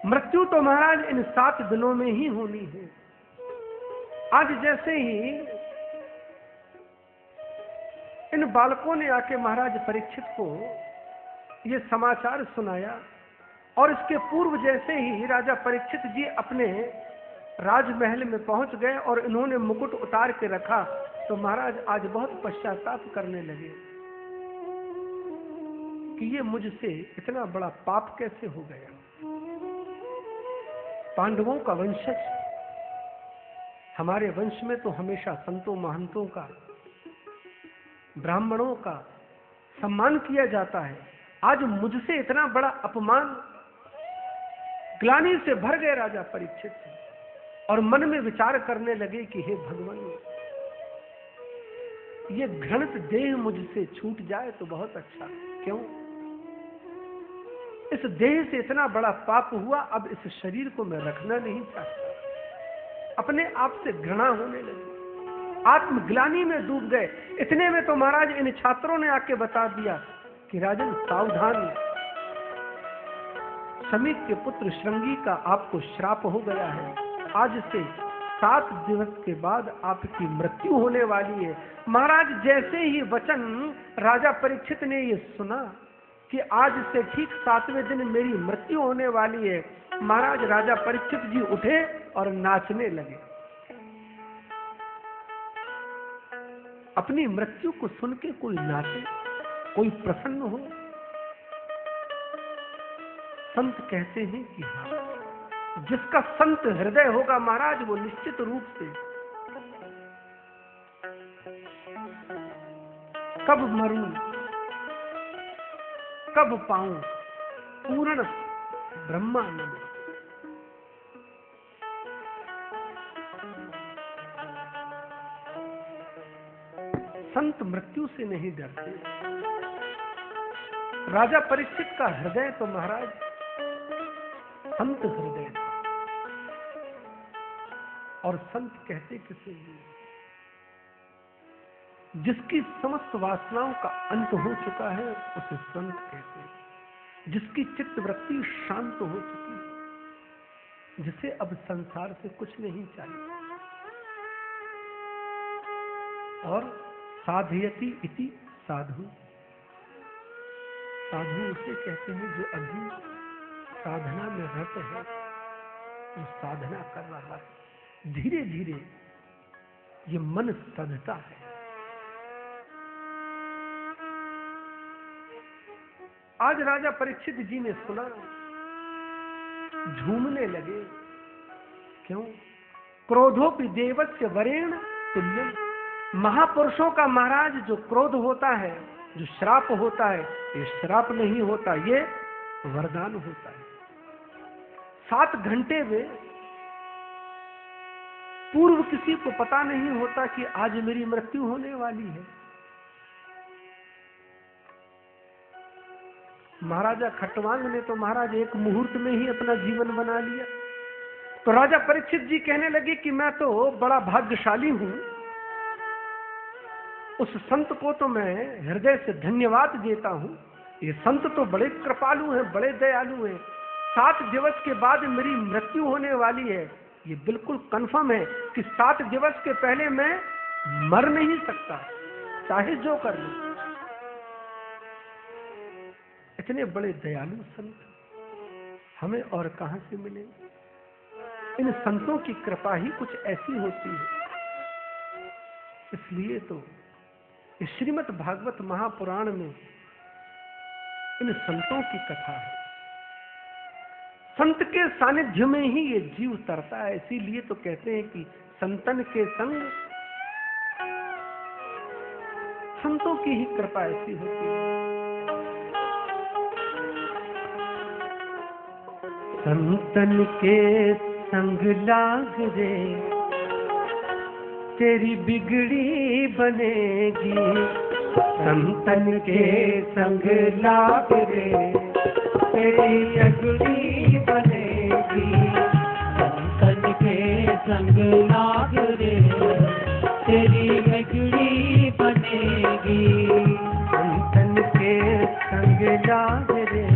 A: मृत्यु तो महाराज इन 7 दिनों में ही होनी है। आज जैसे ही इन बालकों ने आके महाराज परीक्षित को यह समाचार सुनाया, और इसके पूर्व जैसे ही राजा परीक्षित जी अपने राजमहल में पहुंच गए और इन्होंने मुकुट उतार के रखा, तो महाराज आज बहुत पश्चाताप करने लगे कि ये मुझसे इतना बड़ा पाप कैसे हो गया। पांडवों का वंशज, हमारे वंश में तो हमेशा संतों महंतों का, ब्राह्मणों का सम्मान किया जाता है। आज मुझसे इतना बड़ा अपमान। ग्लानि से भर गए राजा परीक्षित, और मन में विचार करने लगे कि हे भगवान, ये घृणित देह मुझसे छूट जाए तो बहुत अच्छा। क्यों? इस देह से इतना बड़ा पाप हुआ, अब इस शरीर को मैं रखना नहीं चाहता। अपने आप से घृणा होने लगी, आत्मग्लानि में डूब गए। इतने में तो महाराज इन छात्रों ने आके बता दिया कि राजन सावधान, शमीक के पुत्र श्रृंगी का आपको श्राप हो गया है। आज से 7 दिवस के बाद आपकी मृत्यु होने वाली है। महाराज जैसे ही वचन राजा परीक्षित ने ये सुना कि आज से ठीक 7वें दिन मेरी मृत्यु होने वाली है। महाराज राजा परीक्षित जी उठे और नाचने लगे। अपनी मृत्यु को सुन के कोई नाचे, कोई प्रसन्न हो। संत कहते हैं कि हाँ, जिसका संत हृदय होगा महाराज, वो निश्चित रूप से कब मरूं कब पाऊं पूर्ण ब्रह्मानंद। संत मृत्यु से नहीं डरते। राजा परीक्षित का हृदय तो महाराज संत हृदय था। और संत कहते किसे, जिसकी समस्त वासनाओं का अंत हो चुका है उसे संत कहते हैं। जिसकी चित्त वृत्ति शांत हो चुकी है, जिसे अब संसार से कुछ नहीं चाहिए। और साधयति इति साधु, साधु उसे कहते हैं जो अभी साधना में रत है, वो साधना कर रहा है। धीरे धीरे ये मन सधता है। आज राजा परीक्षित जी ने सुना, झूमने लगे। क्यों? क्रोधोपि देवस्य वरेण तुल्यम। महापुरुषों का महाराज जो क्रोध होता है, जो श्राप होता है, ये श्राप नहीं होता, ये वरदान होता है। 7 घंटे में पूर्व किसी को पता नहीं होता कि आज मेरी मृत्यु होने वाली है। महाराजा खटवांग ने तो महाराज एक मुहूर्त में ही अपना जीवन बना लिया। तो राजा परीक्षित जी कहने लगे कि मैं तो बड़ा भाग्यशाली हूं। उस संत को तो मैं हृदय से धन्यवाद देता हूं। ये संत तो बड़े कृपालु हैं, बड़े दयालु हैं। 7 दिवस के बाद मेरी मृत्यु होने वाली है। ये बिल्कुल कंफर्म है कि 7 दिवस के पहले मैं मर नहीं सकता, चाहे जो कर लूं। इतने बड़े दयालु संत हमें और कहां से मिले? इन संतों की कृपा ही कुछ ऐसी होती है। इसलिए तो श्रीमद् भागवत महापुराण में इन संतों की कथा है। संत के सानिध्य में ही ये जीव तरता है। इसीलिए तो कहते हैं कि संतन के संग, संतों की ही कृपा ऐसी होती है। संतन के संग लाग रे, तेरी बिगड़ी बनेगी। संतन के संग लाग रे, तेरी बिगड़ी बनेगी। संतन के संग लाग रे, तेरी बिगड़ी बनेगी। संतन के संग लाग रे,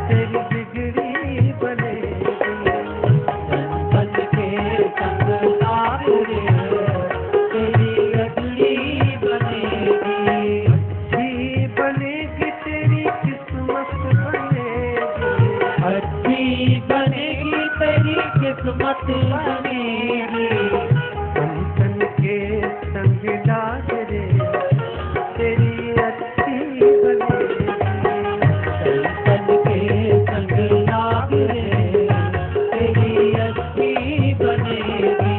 A: तेरी बिगड़ी बनेगी। संतन के संग लाग रे, तेरी बिगड़ी बनेगी। अच्छी बनेगी तेरी किस्मत बनेगी। अच्छी बनेगी तेरी किस्मत बनेगी। संतन के संग लाग रे, तेरी अच्छी बनेगी। संतन के संग लाग रे, तेरी अच्छी बनेगी।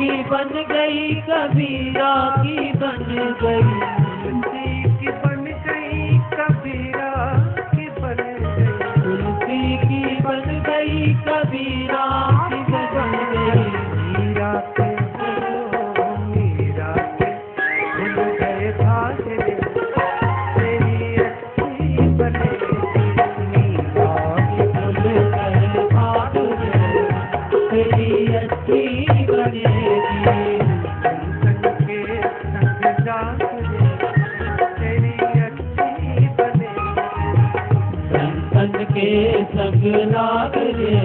B: की बन गई कबीरा की बन गई,
A: तुलसी की बन गई कबीरा की बन गई,
B: तुलसी की बन गई कबीरा की बन गई।
A: मीरा के खुल गए भाग रे, तेरी अच्छी बनेगी। मीरा के
B: खुल गए भाग रे, तेरी अच्छी बनेगी।
A: संग के संग जाग रे, तेरी अच्छी बनेगी।
B: संतन के संग नाग रे,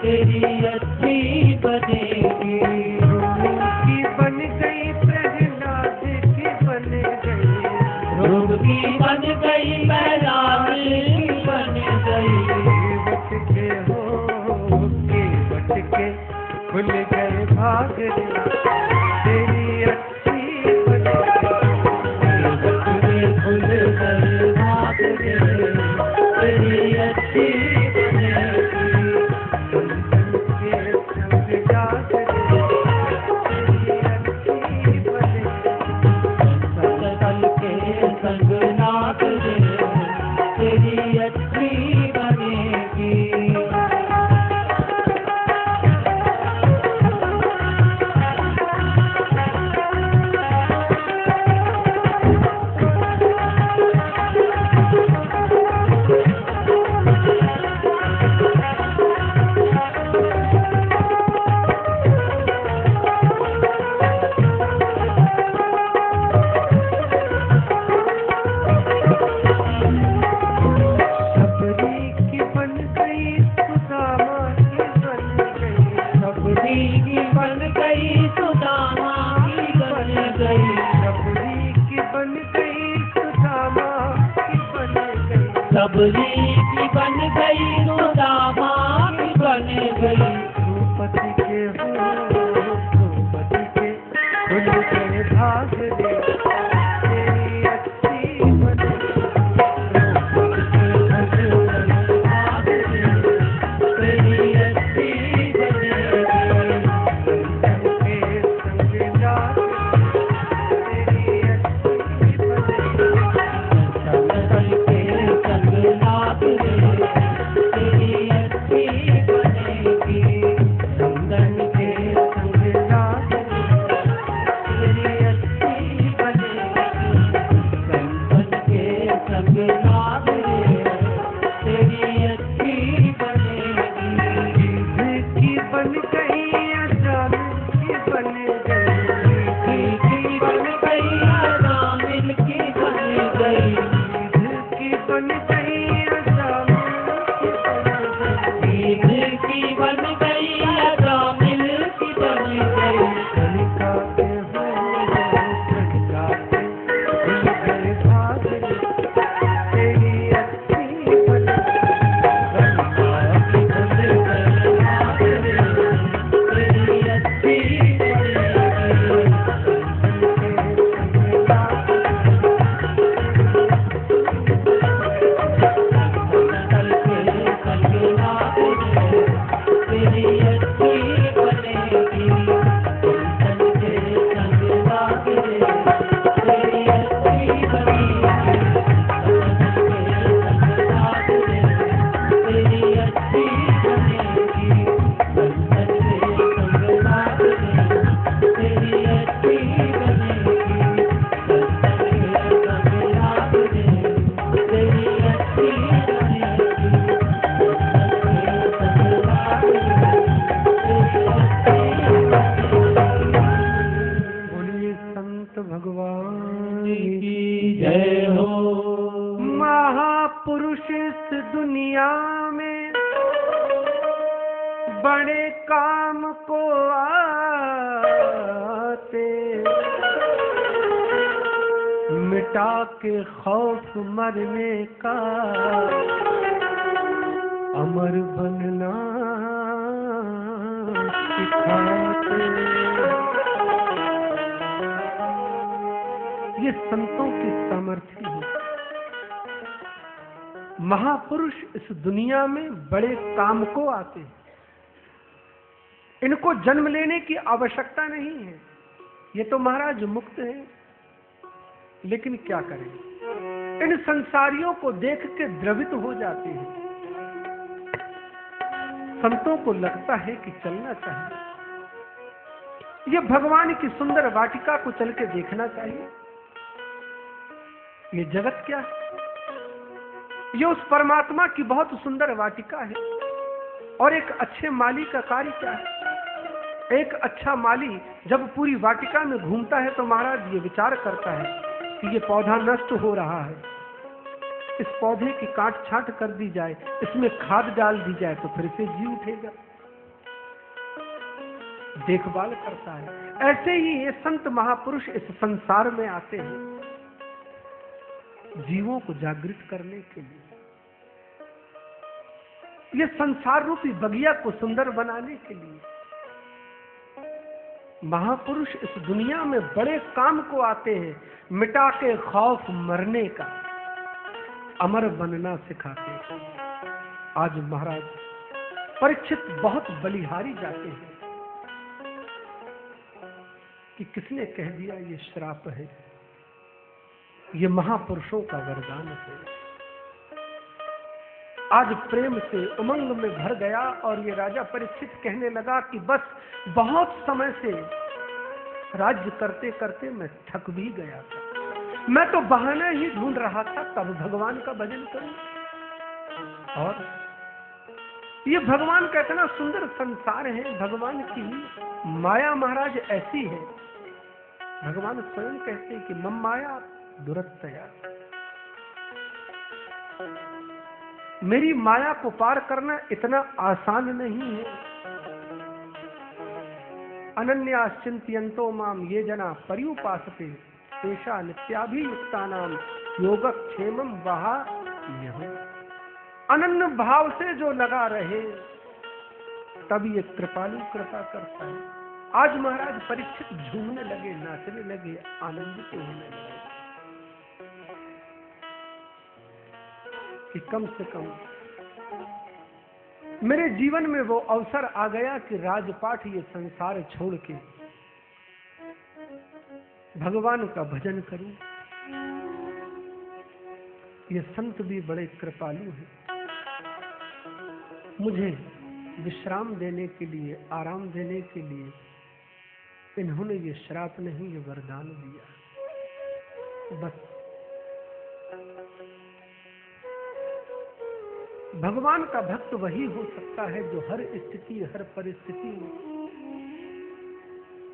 B: तेरी अच्छी बनेगी।
A: की बन गई प्रहलाद की बन गई,
B: रूप की बन गई प्रहलाद की बन गई।
A: केवट के हो केवट के खुल गए भाग रे, तेरी अच्छी बनेगी।
B: केवट के खुल गए भाग रे, तेरी अच्छी बनेगी।
A: संतन के संग जाग रे, तेरी अच्छी बनेगी।
B: संतन के संग नाग रे, तेरी अच्छी बनेगी।
A: सबरी की बन गई सुदामा की बन गई,
B: सबरी की बन गई सुदामा की बन गई।
A: सबरी की बन गई सुदामा की बन गई।
B: सबरी की बन गई सुदामा की बन गई।
A: द्रौपदी के हो द्रौपदी के खुल गए भाग रे, तेरी अच्छी बनेगी।
B: तेरी अच्छी बनेगी।
A: संतन के संग जाग रे, तेरी अच्छी बनेगी।
B: संतन के संग नाग रे, तेरी अच्छी बनेगी। संतन के
A: संग जाग रे, तेरी अच्छी बनेगी।
B: संतन के संग नाग रे, तेरी अच्छी बनेगी।
A: की बन गई अजामिल की बन गई,
B: की बन गई अजामिल की बन गई।
A: की बन गई अजामिल की बन गई।
B: ईद की बन गई अजामिल की बन गई।
A: कलिका के हो कलिका के खुल गए भाग रे, तेरी अच्छी बनेगी।
B: कलिका की खुल गए भाग रे, तेरी अच्छी बनेगी। संतन के संग नाग रे, तेरी अच्छी बनेगी। संतन के संग नाग रे, तेरी अच्छी बनेगी। संतन के संग नाग रे, तेरी अच्छी बनेगी। संतन के संग नाग रे, तेरी अच्छी बनेगी। संतन के संग नाग रे, तेरी अच्छी बनेगी।
A: बोलिए संत भगवान
B: की जय हो।
A: महापुरुष इस दुनिया में बड़े काम को आते, मिटा के खौफ मरने का, अमर बनना सिखाते। ये संतों की सामर्थ्य है। महापुरुष इस दुनिया में बड़े काम को आते हैं। इनको जन्म लेने की आवश्यकता नहीं है, ये तो महाराज मुक्त हैं। लेकिन क्या करें, इन संसारियों को देख के द्रवित हो जाते हैं। संतों को लगता है कि चलना चाहिए, ये भगवान की सुंदर वाटिका को चल के देखना चाहिए। ये जगत क्या है, ये उस परमात्मा की बहुत सुंदर वाटिका है। और एक अच्छे माली का कार्य क्या है, एक अच्छा माली जब पूरी वाटिका में घूमता है तो महाराज ये विचार करता है कि ये पौधा नष्ट हो रहा है, इस पौधे की काट छांट कर दी जाए, इसमें खाद डाल दी जाए तो फिर से जी उठेगा, देखभाल करता है। ऐसे ही ये संत महापुरुष इस संसार में आते हैं जीवों को जागृत करने के लिए, ये संसार रूपी बगिया को सुंदर बनाने के लिए। महापुरुष इस दुनिया में बड़े काम को आते हैं, मिटा के खौफ मरने का, अमर बनना सिखाते हैं। आज महाराज परीक्षित बहुत बलिहारी जाते हैं कि किसने कह दिया ये श्राप है, ये महापुरुषों का वरदान है। आज प्रेम से उमंग में भर गया और ये राजा परीक्षित कहने लगा कि बस बहुत समय से राज्य करते करते मैं थक भी गया था, मैं तो बहाना ही ढूंढ रहा था तब भगवान का भजन करूं। और ये भगवान का इतना सुंदर संसार है, भगवान की माया महाराज ऐसी है। भगवान स्वयं कहते हैं कि मम माया दुरत्तया, मेरी माया को पार करना इतना आसान नहीं है। अनन्या चिंतयन्तो माम ये जना पर्युपासते तेषा नित्याभियुक्तानाम योगक्षेमम वहाम्यहम्। अनन्य भाव से जो लगा रहे तब ये कृपालु कृपा करता है। आज महाराज परीक्षित झूमने लगे, नाचने लगे, आनंदित होने लगे कि कम से कम मेरे जीवन में वो अवसर आ गया कि राजपाट ये संसार छोड़ के भगवान का भजन करूं। ये संत भी बड़े कृपालु हैं, मुझे विश्राम देने के लिए, आराम देने के लिए इन्होंने ये श्राप नहीं, ये वरदान दिया। बस भगवान का भक्त वही हो सकता है जो हर स्थिति, हर परिस्थिति में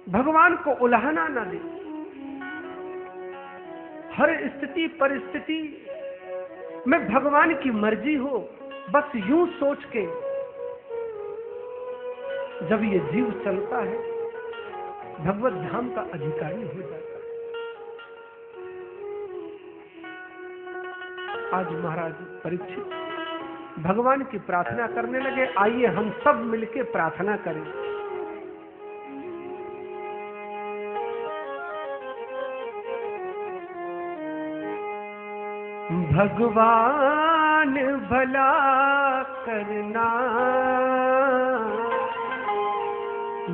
A: भगवान को उल्हाना ना दे। हर स्थिति परिस्थिति में भगवान की मर्जी हो, बस यूं सोच के जब ये जीव चलता है भगवत धाम का अधिकारी हो जाता है। आज महाराज परीक्षित भगवान की प्रार्थना करने लगे। आइए हम सब मिलके प्रार्थना करें। भगवान भला करना,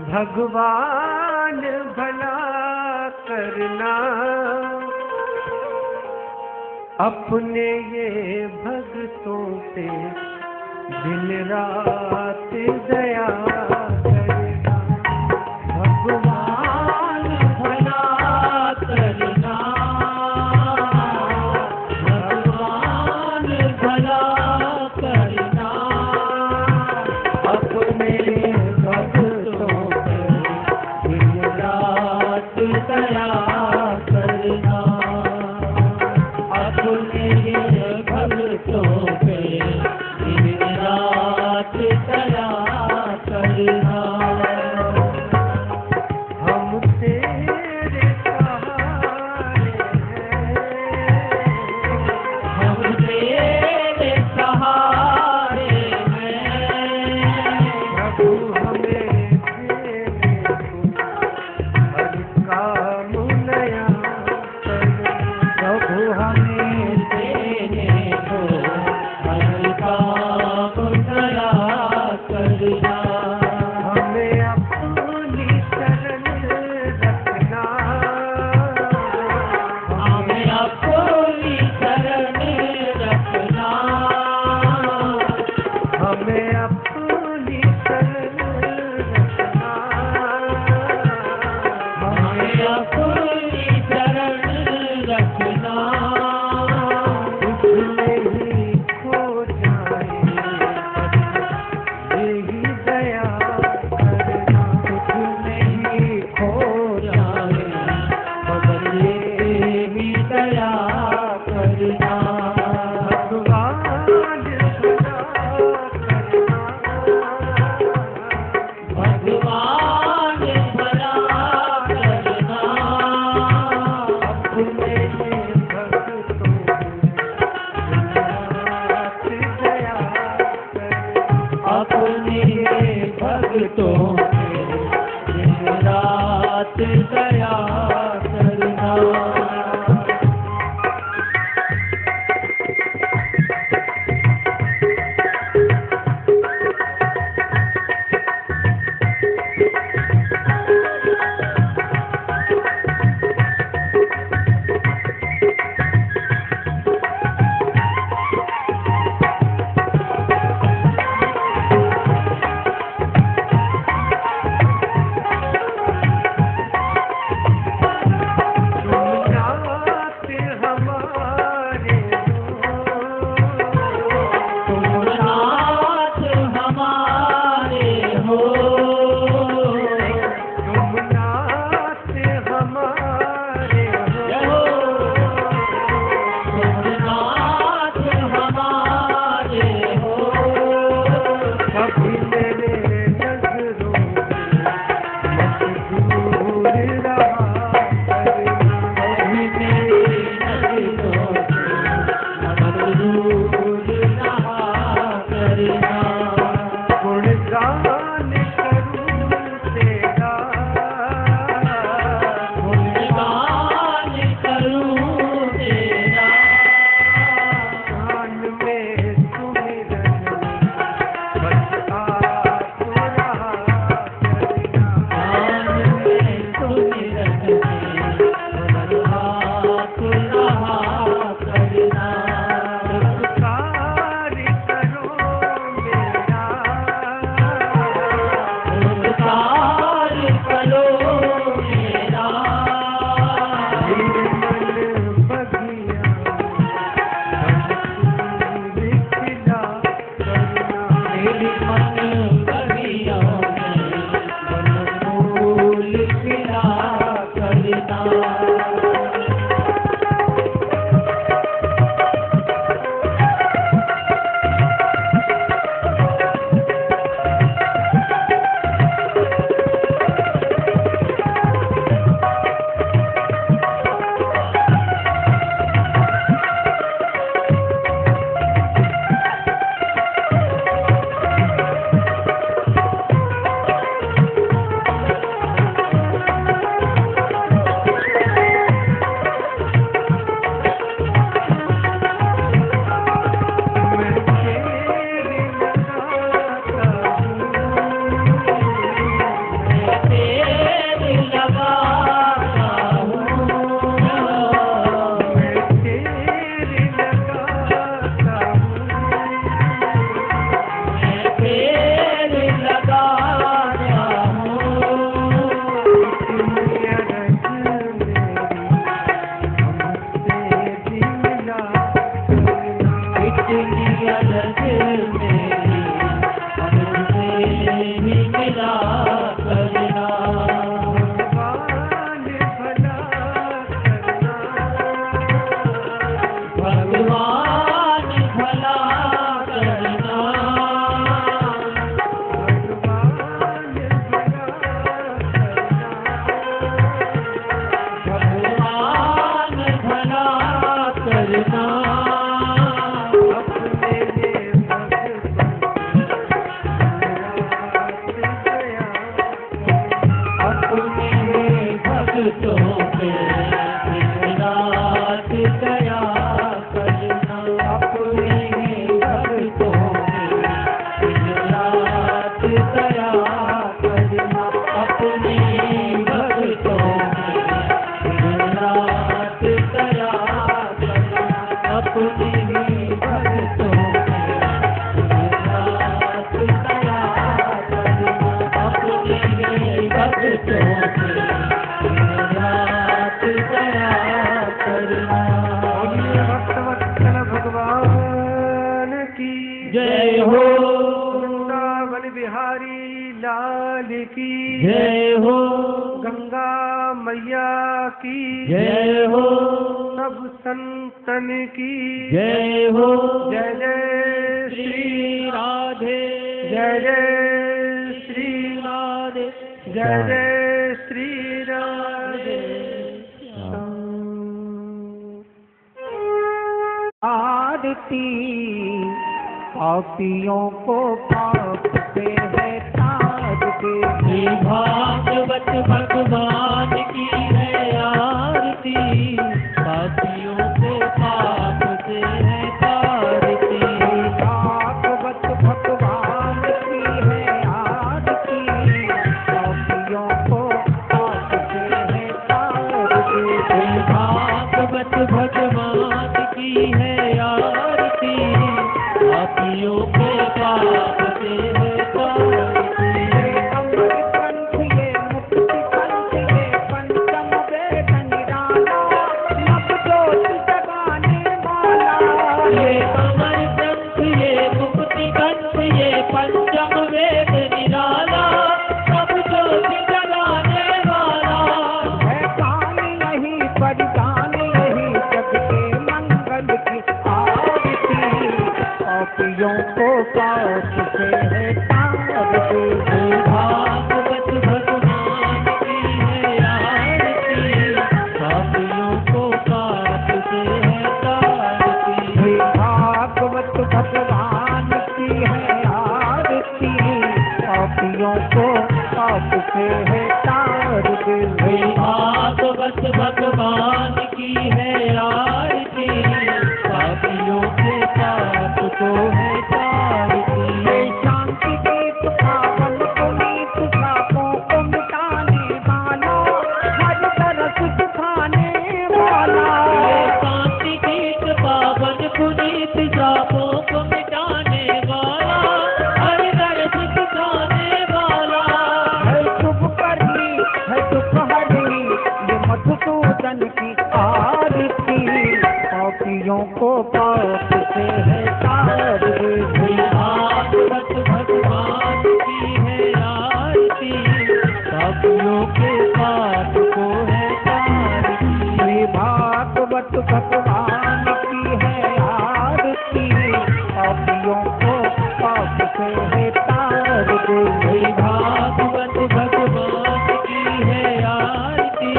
A: भगवान भला करना, अपने ये भक्तों पे दिन रात दया करना। भगवान भला करना, भगवान भला करना, अपने भक्तों पे दिन रात दया करना, अपने भक्तों पे दिन रात दया करना। हम तेरे सहारे हैं, हम तेरे सहारे हैं, प्रभु गुणगान करूं तेरा,
B: गुणगान करूं तेरा,
A: कान में सुमिरन बस आप रहा करना,
B: कान में सुमिरन बस आप रहा करना,
A: उपकार करो मेरा,
B: उपकार करो मेरा,
A: निर्मल बगिया खिला करना,
B: मेरे मन बगिया में फूल खिला करना।
A: मैं तेरे लगाता
B: तेरे लगाता हूँ,
A: मैं तेरे लगाता
B: तेरे लगाता हूँ,
A: दुनिया रज मेरी हमसे भी मिला करना,
B: इतनी भगवान भला करना, भगवान भला करना, अपने भक्तों पे दिन रात दया करना, अपने भक्तों पे दिन रात दया करना, अपने भक्तों पे दिन रात दया करना, अपने भक्तों पे दिन रात दया करना, अपने भक्तों पे दिन रात दया करना।
A: भक्तवत्सल भगवान की
B: जय हो,
A: वृंदावन बिहारी लाल की
B: जय हो,
A: गंगा मैया की
B: जय हो,
A: सब संतन की
B: जय हो,
A: जय जय श्री
B: श्री राधे,
A: जय जय श्री
B: राधे,
A: जय जय श्री राधे
B: आरती पापियों को पाप से है ताज के, भागवत भगवान की है आरती, पापियों को पाप से है तारती, भागवत भगवान की है आरती, पापियों को पाप से है तारती, भागवत भगवान की है आरती, पापियों के पाप से है तारती, अमृत कंठ ये मुक्ति कंठ ये पंचम वेद निराला, नव ज्योति जगाने वाला, ये अमर ग्रंथ ये मुक्ति कंठ ये पंचम वेद निराला, नव ज्योति जगाने वाला, है कान यही परिधान यही जग के मंगल की आरती, पापियों को पाप से है तारती, भागवत भगवान की है आरती, पापियों को पाप से है तारती, भागवत भगवान की है पापियों को पाप से है तार दे। भागवत भगवान की है आरती, पापियों के पाप को है तार दी। शांति गीत पावन पुनीत पापों को मिटाने वाला, हर तरफ सुखाने वाला। शांति गीत पावन पुनीत पापों को मिटाने वाला, हर तरफ सुखाने वाला। है शुभ करनी है दुख हरनी, ये मधुसूदन की आरती, पापियों को पाप से है तार दे। भागवत भगवान की है आरती, पापियों के पाप को है तार दी। भागवत भगवान की है आरती, पापियों को पाप से है तार दे। भागवत भगवान की है आरती,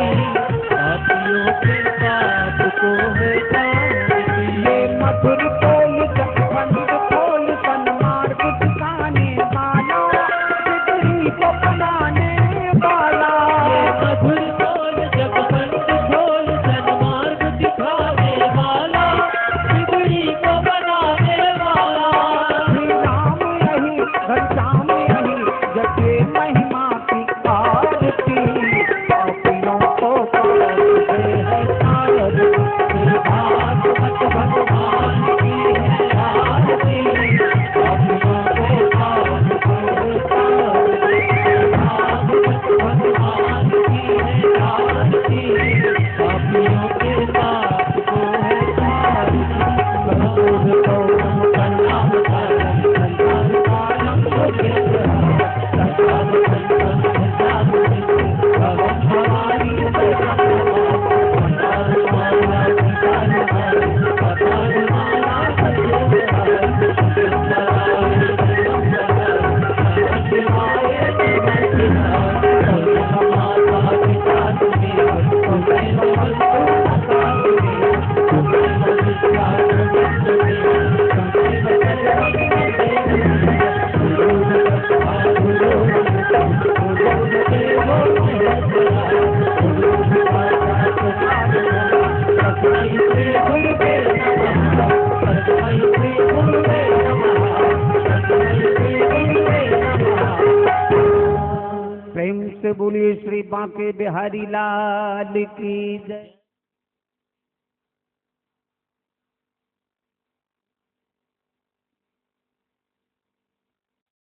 B: पापियों के पाप को है तार दी। ये मधुर बोल जगबंद बोल सन्मार्ग दिखाने वाला, बिगड़ी को बनाने वाला। ये मधुर बोल जगबंद बोल सन्मार्ग दिखाने वाला, बिगड़ी को बनाने वाला। श्री राम यही घनश्याम यही जगे महिमा की आरती, पापियों को पाप से है तार दी। भागवत भगवान की है आरती, पापियों को पाप से है तार दी। भागवत भगवान की है आरती, पापियों के पाप को है तार दी। करोड़ कौरम कन्नाम कारम संसार कारम भोगे संसार संसार संसार भगवान भवानी संसार माला संसार संसार माला प्रेम से बोलिए श्री बांके बिहारी लाल की जय।